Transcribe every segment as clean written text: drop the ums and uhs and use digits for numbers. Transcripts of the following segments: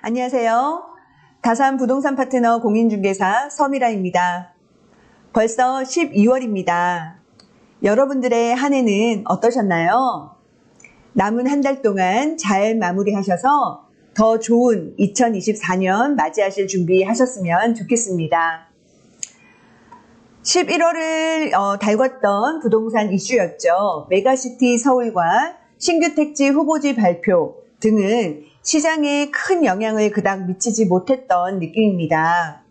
안녕하세요. 다산 부동산 파트너 공인중개사 서미라입니다. 벌써 12월입니다. 여러분들의 한 해는 어떠셨나요? 남은 한 달 동안 잘 마무리하셔서 더 좋은 2024년 맞이하실 준비하셨으면 좋겠습니다. 11월을 달궜던 부동산 이슈였죠. 메가시티 서울과 신규 택지 후보지 발표 등은 시장에 큰 영향을 그닥 미치지 못했던 느낌입니다.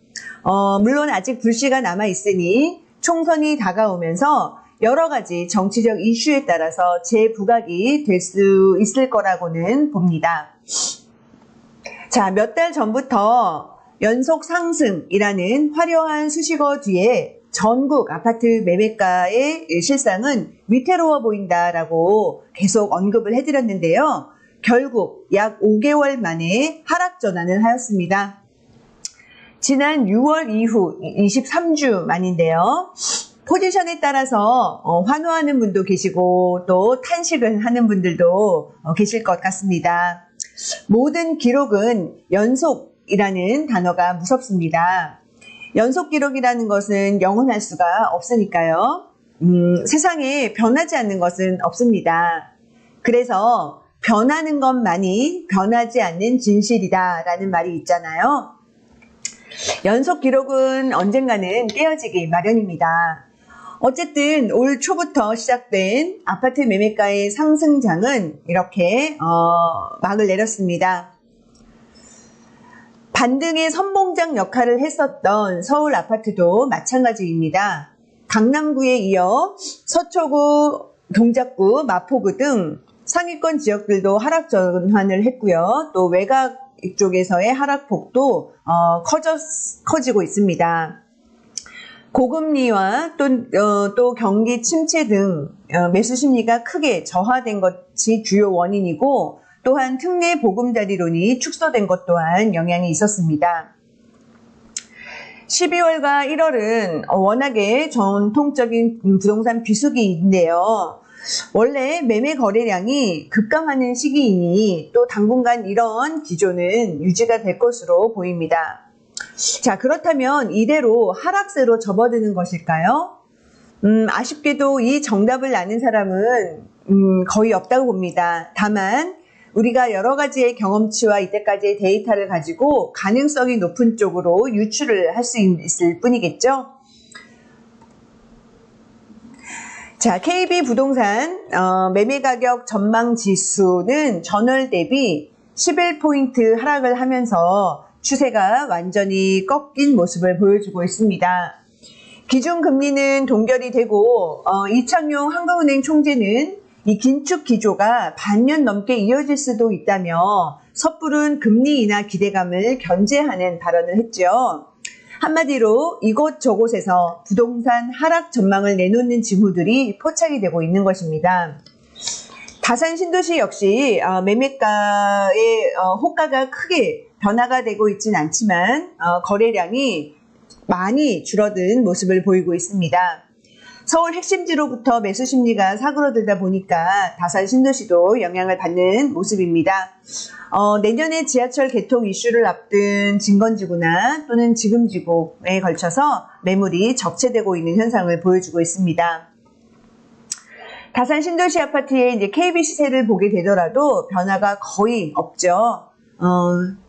물론 아직 불씨가 남아있으니 총선이 다가오면서 여러 가지 정치적 이슈에 따라서 재부각이 될 수 있을 거라고는 봅니다. 자, 몇 달 전부터 연속 상승이라는 화려한 수식어 뒤에 전국 아파트 매매가의 실상은 위태로워 보인다라고 계속 언급을 해드렸는데요. 결국 약 5개월 만에 하락 전환을 하였습니다. 지난 6월 이후 23주 만인데요. 포지션에 따라서 환호하는 분도 계시고 또 탄식을 하는 분들도 계실 것 같습니다. 모든 기록은 연속이라는 단어가 무섭습니다. 연속 기록이라는 것은 영원할 수가 없으니까요. 세상에 변하지 않는 것은 없습니다. 그래서 변하는 것만이 변하지 않는 진실이다라는 말이 있잖아요. 연속 기록은 언젠가는 깨어지기 마련입니다. 어쨌든 올 초부터 시작된 아파트 매매가의 상승장은 이렇게 막을 내렸습니다. 반등의 선봉장 역할을 했었던 서울 아파트도 마찬가지입니다. 강남구에 이어 서초구, 동작구, 마포구 등 상위권 지역들도 하락 전환을 했고요. 또 외곽 쪽에서의 하락폭도 커지고 있습니다. 고금리와 또 경기 침체 등 매수 심리가 크게 저하된 것이 주요 원인이고, 또한 특례 보금자리론이 축소된 것 또한 영향이 있었습니다. 12월과 1월은 워낙에 전통적인 부동산 비수기인데요. 원래 매매 거래량이 급감하는 시기이니 또 당분간 이런 기조는 유지가 될 것으로 보입니다. 자, 그렇다면 이대로 하락세로 접어드는 것일까요? 아쉽게도 이 정답을 아는 사람은 거의 없다고 봅니다. 다만 우리가 여러 가지의 경험치와 이때까지의 데이터를 가지고 가능성이 높은 쪽으로 유추를 할 수 있을 뿐이겠죠. 자, KB부동산 매매가격 전망지수는 전월 대비 11포인트 하락을 하면서 추세가 완전히 꺾인 모습을 보여주고 있습니다. 기준금리는 동결이 되고 이창용 한국은행 총재는 이 긴축 기조가 반년 넘게 이어질 수도 있다며 섣부른 금리 인하 기대감을 견제하는 발언을 했죠. 한마디로 이곳저곳에서 부동산 하락 전망을 내놓는 징후들이 포착이 되고 있는 것입니다. 다산 신도시 역시 매매가의 호가가 크게 변화가 되고 있진 않지만 거래량이 많이 줄어든 모습을 보이고 있습니다. 서울 핵심지로부터 매수 심리가 사그러들다 보니까 다산 신도시도 영향을 받는 모습입니다. 내년에 지하철 개통 이슈를 앞둔 진건지구나 또는 지금지구에 걸쳐서 매물이 적체되고 있는 현상을 보여주고 있습니다. 다산 신도시 아파트의 이제 KB 시세를 보게 되더라도 변화가 거의 없죠.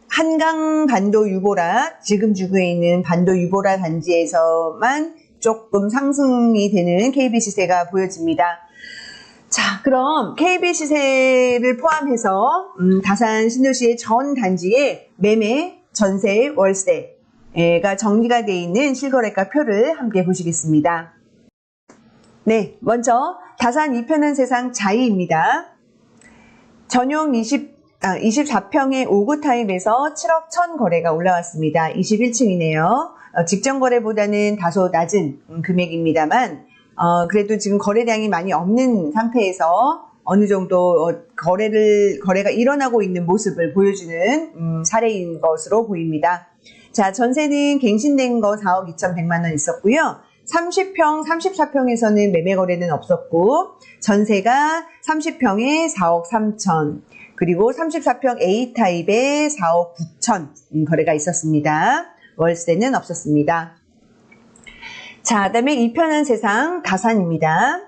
한강 반도 유보라, 지금지구에 있는 반도 유보라 단지에서만 조금 상승이 되는 KB 시세가 보여집니다. 자, 그럼 KB 시세를 포함해서 다산 신도시의 전 단지의 매매, 전세, 월세가 정리가 되어 있는 실거래가 표를 함께 보시겠습니다. 네, 먼저 다산 이편한 세상 자이입니다. 전용 24평의 5구 타입에서 7억 1천 거래가 올라왔습니다. 21층이네요. 직전 거래보다는 다소 낮은 금액입니다만 그래도 지금 거래량이 많이 없는 상태에서 어느 정도 거래가 일어나고 있는 모습을 보여주는 사례인 것으로 보입니다. 자, 전세는 갱신된 거 4억 2,100만 원 있었고요. 30평, 34평에서는 매매 거래는 없었고 전세가 30평에 4억 3천, 그리고 34평 A타입에 4억 9천 거래가 있었습니다. 월세는 없었습니다. 자, 그다음에 이 편한 세상 다산입니다.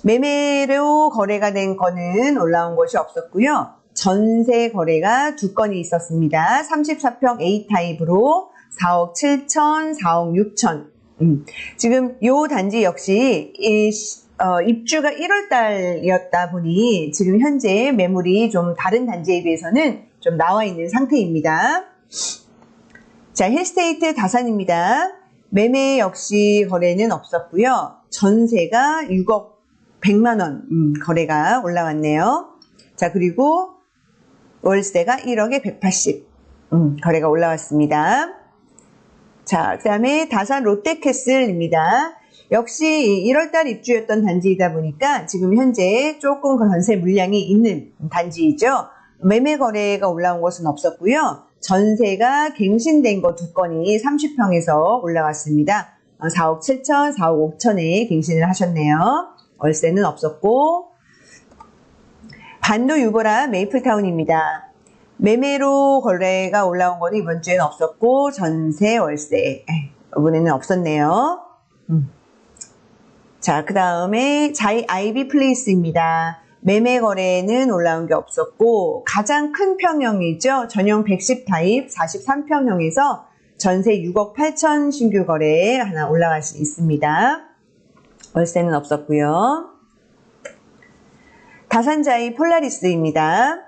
매매로 거래가 된 건은 올라온 것이 없었고요. 전세 거래가 2건이 있었습니다. 34평 A타입으로 4억 7천, 4억 6천. 지금 요 단지 역시 입주가 1월 달이었다 보니 지금 현재 매물이 좀 다른 단지에 비해서는 좀 나와 있는 상태입니다. 자, 힐스테이트 다산입니다. 매매 역시 거래는 없었고요. 전세가 6억 100만 원 거래가 올라왔네요. 자, 그리고 월세가 1억에 180 거래가 올라왔습니다. 자, 그 다음에 다산 롯데캐슬입니다. 역시 1월달 입주였던 단지이다 보니까 지금 현재 조금 전세 물량이 있는 단지이죠. 매매 거래가 올라온 것은 없었고요. 전세가 갱신된 거 2건이 30평에서 올라왔습니다. 4억 7천, 4억 5천에 갱신을 하셨네요. 월세는 없었고, 반도 유보라 메이플타운입니다. 매매로 거래가 올라온 거는 이번 주에는 없었고, 전세, 월세 이번에는 없었네요. 자, 그 다음에 자이 아이비 플레이스입니다. 매매 거래는 올라온 게 없었고, 가장 큰 평형이죠. 전용 110 타입 43평형에서 전세 6억 8천 신규 거래 하나 올라갈 수 있습니다. 월세는 없었고요. 다산자이 폴라리스입니다.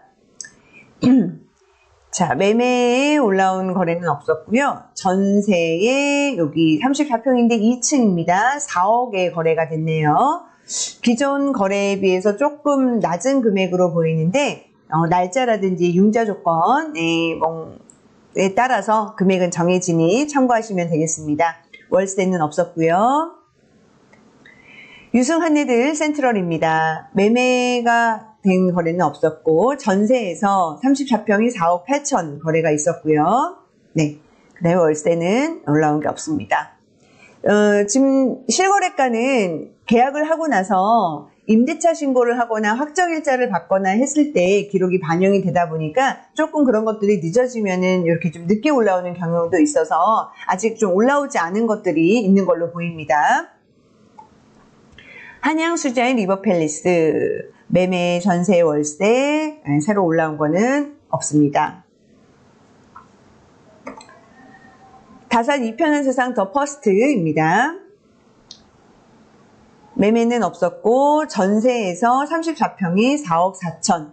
자, 매매에 올라온 거래는 없었고요. 전세에 여기 34평인데 2층입니다. 4억에 거래가 됐네요. 기존 거래에 비해서 조금 낮은 금액으로 보이는데 날짜라든지 융자 조건에 따라서 금액은 정해지니 참고하시면 되겠습니다. 월세는 없었고요. 유승한내들 센트럴입니다. 매매가 된 거래는 없었고 전세에서 34평이 4억 8천 거래가 있었고요. 네, 그다음에 월세는 올라온 게 없습니다. 지금 실거래가는 계약을 하고 나서 임대차 신고를 하거나 확정일자를 받거나 했을 때 기록이 반영이 되다 보니까 조금 그런 것들이 늦어지면은 이렇게 좀 늦게 올라오는 경우도 있어서 아직 좀 올라오지 않은 것들이 있는 걸로 보입니다. 한양 수자인 리버팰리스 매매 전세 월세 새로 올라온 거는 없습니다. 다산 이편한 세상 더 퍼스트입니다. 매매는 없었고 전세에서 34평이 4억 4천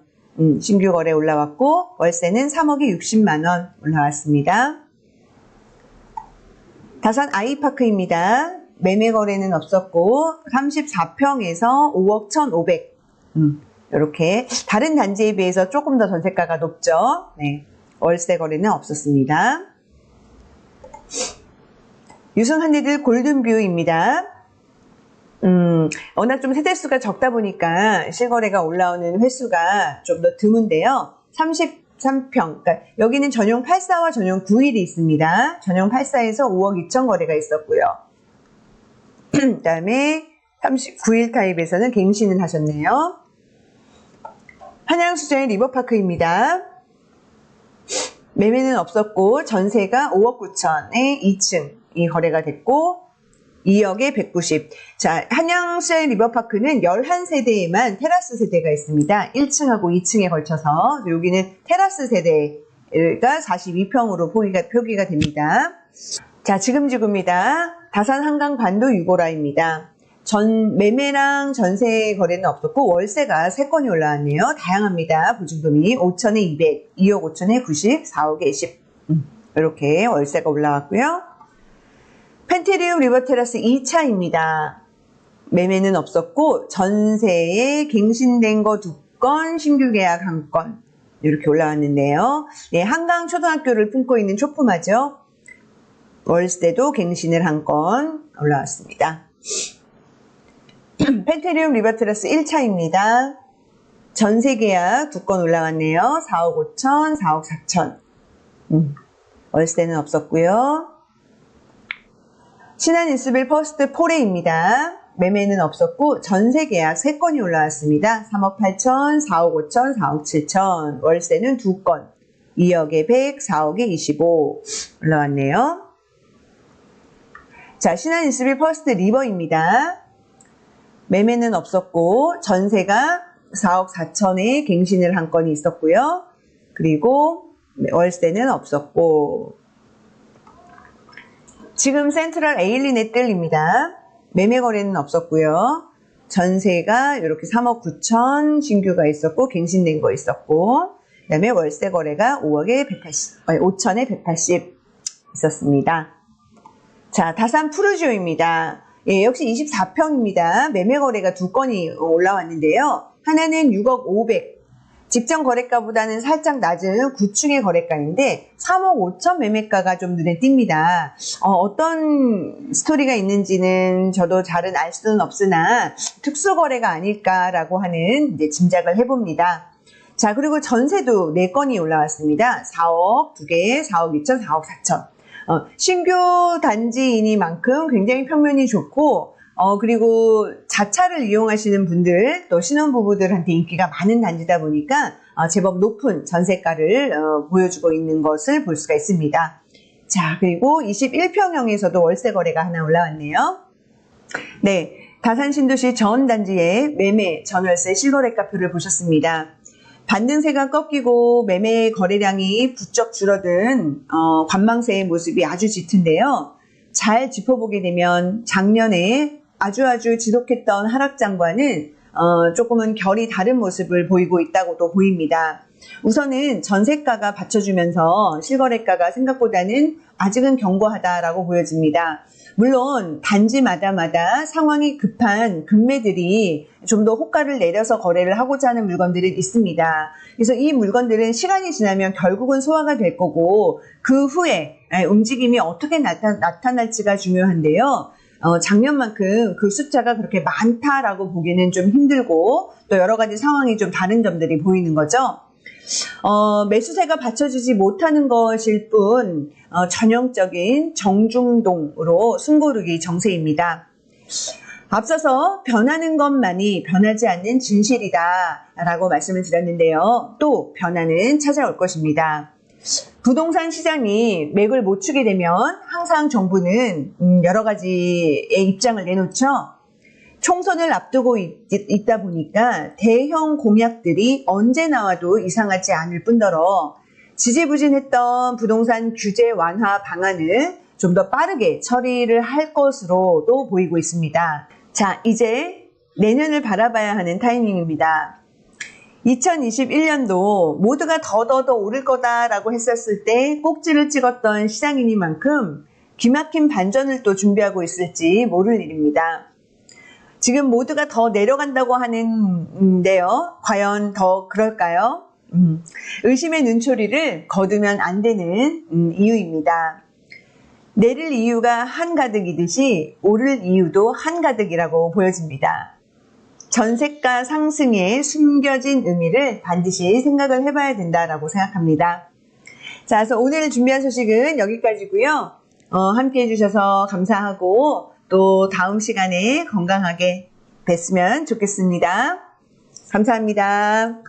신규 거래 올라왔고 월세는 3억에 60만 원 올라왔습니다. 다산 아이파크입니다. 매매 거래는 없었고 34평에서 5억 1,500 이렇게 다른 단지에 비해서 조금 더 전세가가 높죠. 네, 월세 거래는 없었습니다. 유승한리들 골든뷰입니다. 워낙 좀 세대수가 적다 보니까 실거래가 올라오는 횟수가 좀 더 드문데요. 33평, 그러니까 여기는 전용 84와 전용 91이 있습니다. 전용 84에서 5억 2천 거래가 있었고요. 그 다음에 39일 타입에서는 갱신을 하셨네요. 한양수자의 리버파크입니다. 매매는 없었고 전세가 5억 9천에 2층이 거래가 됐고 2억에 190. 자, 한양수자의 리버파크는 11세대에만 테라스 세대가 있습니다. 1층하고 2층에 걸쳐서 여기는 테라스 세대가 42평으로 표기가 됩니다. 자, 지금 지구입니다. 다산 한강 반도 유보라입니다. 매매랑 전세 거래는 없었고 월세가 3건이 올라왔네요. 다양합니다. 보증금이 5천에 200, 2억 5천에 90, 4억에 10 이렇게 월세가 올라왔고요. 펜트리움 리버테라스 2차입니다. 매매는 없었고 전세에 갱신된 거 2건, 신규 계약 1건 이렇게 올라왔는데요. 네, 한강 초등학교를 품고 있는 초품화죠. 월세도 갱신을 1건 올라왔습니다. 펜트리움 리버테라스 1차입니다. 전세 계약 2건 올라왔네요. 4억 5천, 4억 4천. 월세는 없었고요. 신한 인스빌 퍼스트 포레입니다. 매매는 없었고 전세 계약 3건이 올라왔습니다. 3억 8천, 4억 5천, 4억 7천. 월세는 2건. 2억에 100, 4억에 25 올라왔네요. 자, 신한인수비 퍼스트 리버입니다. 매매는 없었고 전세가 4억 4천에 갱신을 한 건이 있었고요. 그리고 월세는 없었고, 지금 센트럴 에일리 넷들입니다. 매매 거래는 없었고요. 전세가 이렇게 3억 9천 신규가 있었고 갱신된 거 있었고, 그 다음에 월세 거래가 5천에 180 있었습니다. 자, 다산 푸르지오입니다. 예, 역시 24평입니다. 매매 거래가 2건이 올라왔는데요. 하나는 6억 500, 직전 거래가보다는 살짝 낮은 9층의 거래가인데 3억 5천 매매가가 좀 눈에 띕니다. 어떤 스토리가 있는지는 저도 잘은 알 수는 없으나 특수 거래가 아닐까라고 하는 이제 짐작을 해봅니다. 자, 그리고 전세도 4건이 올라왔습니다. 4억 2개, 4억 2천, 4억 4천. 신규 단지이니만큼 굉장히 평면이 좋고, 그리고 자차를 이용하시는 분들, 또 신혼부부들한테 인기가 많은 단지다 보니까 제법 높은 전세가를 보여주고 있는 것을 볼 수가 있습니다. 자, 그리고 21평형에서도 월세 거래가 하나 올라왔네요. 네, 다산 신도시 전 단지의 매매 전월세 실거래가표를 보셨습니다. 반등세가 꺾이고 매매 거래량이 부쩍 줄어든 관망세의 모습이 아주 짙은데요. 잘 짚어보게 되면 작년에 아주 지속했던 하락장과는 조금은 결이 다른 모습을 보이고 있다고도 보입니다. 우선은 전세가가 받쳐주면서 실거래가가 생각보다는 아직은 견고하다라고 보여집니다. 물론 단지마다 상황이 급한 급매들이 좀 더 호가를 내려서 거래를 하고자 하는 물건들은 있습니다. 그래서 이 물건들은 시간이 지나면 결국은 소화가 될 거고, 그 후에 움직임이 어떻게 나타날지가 중요한데요. 작년만큼 그 숫자가 그렇게 많다라고 보기는 좀 힘들고, 또 여러 가지 상황이 좀 다른 점들이 보이는 거죠. 매수세가 받쳐주지 못하는 것일 뿐 전형적인 정중동으로 숨고르기 정세입니다. 앞서서 변하는 것만이 변하지 않는 진실이다 라고 말씀을 드렸는데요. 또 변화는 찾아올 것입니다. 부동산 시장이 맥을 못 추게 되면 항상 정부는 여러 가지의 입장을 내놓죠. 총선을 앞두고 있다 보니까 대형 공약들이 언제 나와도 이상하지 않을 뿐더러 지지부진했던 부동산 규제 완화 방안을 좀 더 빠르게 처리를 할 것으로도 보이고 있습니다. 자, 이제 내년을 바라봐야 하는 타이밍입니다. 2021년도 모두가 더 오를 거다라고 했었을 때 꼭지를 찍었던 시장이니만큼 기막힌 반전을 또 준비하고 있을지 모를 일입니다. 지금 모두가 더 내려간다고 하는데요. 과연 더 그럴까요? 의심의 눈초리를 거두면 안 되는 이유입니다. 내릴 이유가 한가득이듯이 오를 이유도 한가득이라고 보여집니다. 전세가 상승에 숨겨진 의미를 반드시 생각을 해봐야 된다라고 생각합니다. 자, 그래서 오늘 준비한 소식은 여기까지고요. 함께 해주셔서 감사하고 또 다음 시간에 건강하게 뵀으면 좋겠습니다. 감사합니다.